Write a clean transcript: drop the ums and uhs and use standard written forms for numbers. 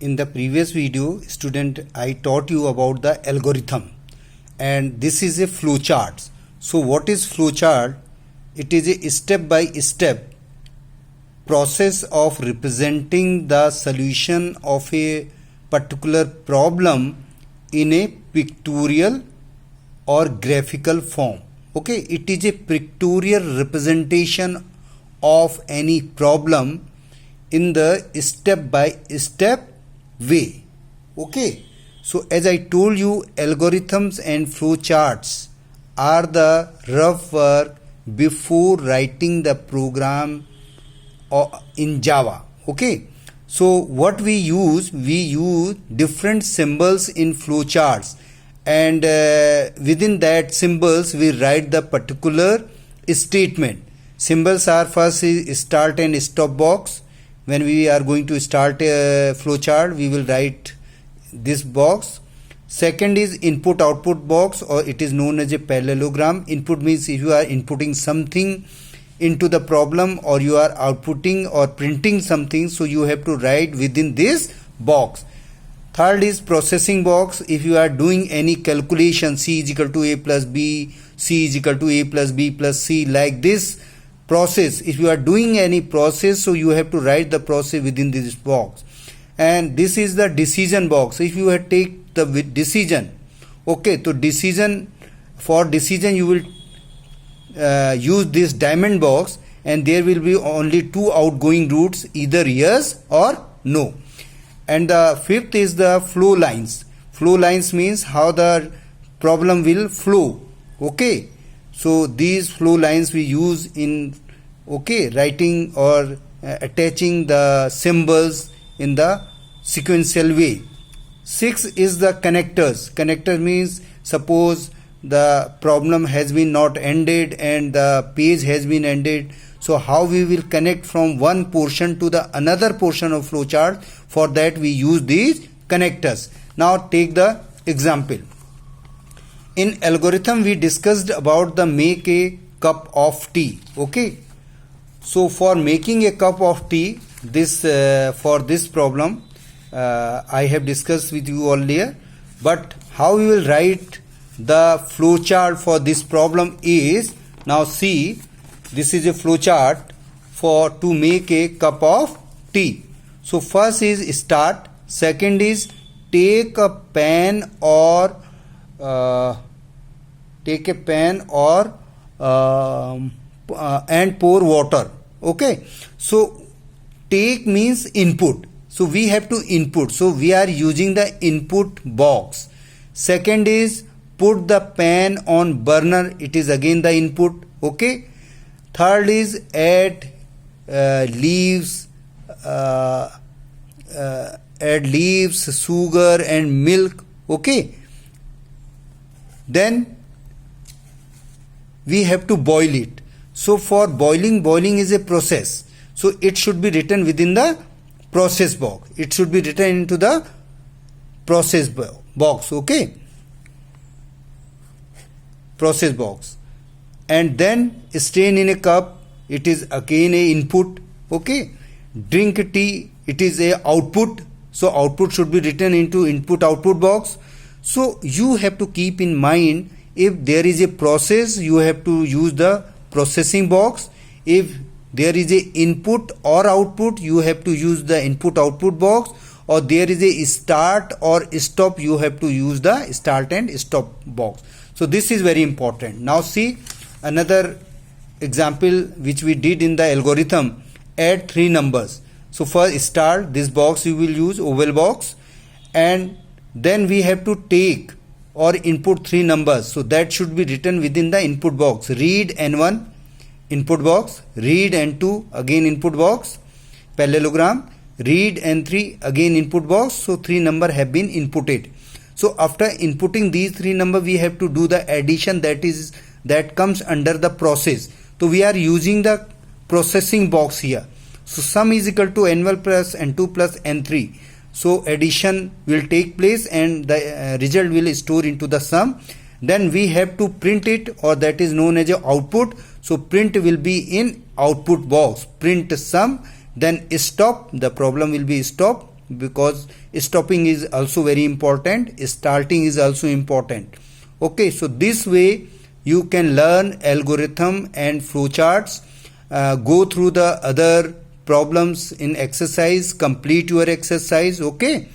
In the previous video, student, I taught you about the algorithm, and this is a flowchart. So what is flowchart? It is a step-by-step process of representing the solution of a particular problem in a pictorial or graphical form. Okay, it is a pictorial representation of any problem in the step-by-step way. Okay, so as I told you, algorithms and flowcharts are the rough work before writing the program in Java. Okay, so what we use different symbols in flowcharts, and within that symbols we write the particular statement. Symbols are first is start and stop box. When we are going to start a flowchart, we will write this box. Second is input output box, or it is known as a parallelogram. Input means if you are inputting something into the problem, or you are outputting or printing something, so you have to write within this box. Third is processing box. If you are doing any calculation, c is equal to a plus b, c is equal to a plus b plus c, like this process, if you are doing any process, so you have to write the process within this box. And this is the decision box. If you have take the decision, okay, so for decision you will use this diamond box, and there will be only two outgoing routes, either yes or no. And the fifth is the flow lines. Flow lines means how the problem will flow. Okay, so these flow lines we use in writing or attaching the symbols in the sequential way. Six is the connectors. Connector means suppose the problem has been not ended and the page has been ended, so how we will connect from one portion to the another portion of flowchart. For that we use these connectors. Now take the example. In algorithm we discussed about the make a cup of tea. Okay, so for making a cup of tea, this for this problem I have discussed with you earlier, but how we will write the flowchart for this problem is, now see, this is a flowchart for to make a cup of tea. So first is start, second is take a pan or and pour water. Okay, so take means input, so we have to input, so we are using the input box. Second is put the pan on burner, it is again the input. Okay, third is add leaves, sugar and milk. Okay, then we have to boil it. So for boiling is a process, so it should be written within the process box. It should be written into the process box. Okay, process box. And then strain in a cup, it is again a input. Okay, drink tea, it is a output, so output should be written into input output box. So you have to keep in mind, if there is a process, you have to use the processing box. If there is a input or output, you have to use the input output box, or there is a start or stop, you have to use the start and stop box. So this is very important. Now see another example which we did in the algorithm. Add three numbers. So for start, this box you will use oval box, and then we have to take or input three numbers, so that should be written within the input box. Read N1 input box, read N2 again input box, parallelogram, read N3 again input box. So three number have been inputted. So after inputting these three number, we have to do the addition, that comes under the process. So we are using the processing box here. So sum is equal to N1 plus N2 plus N3. So addition will take place and the result will store into the sum. Then we have to print it, or that is known as a output. So print will be in output box, print sum, then stop, the problem will be stopped. because stopping is also very important, starting is also important. Okay, so this way you can learn algorithm and flowcharts. Go through the other problems in exercise, complete your exercise. Okay.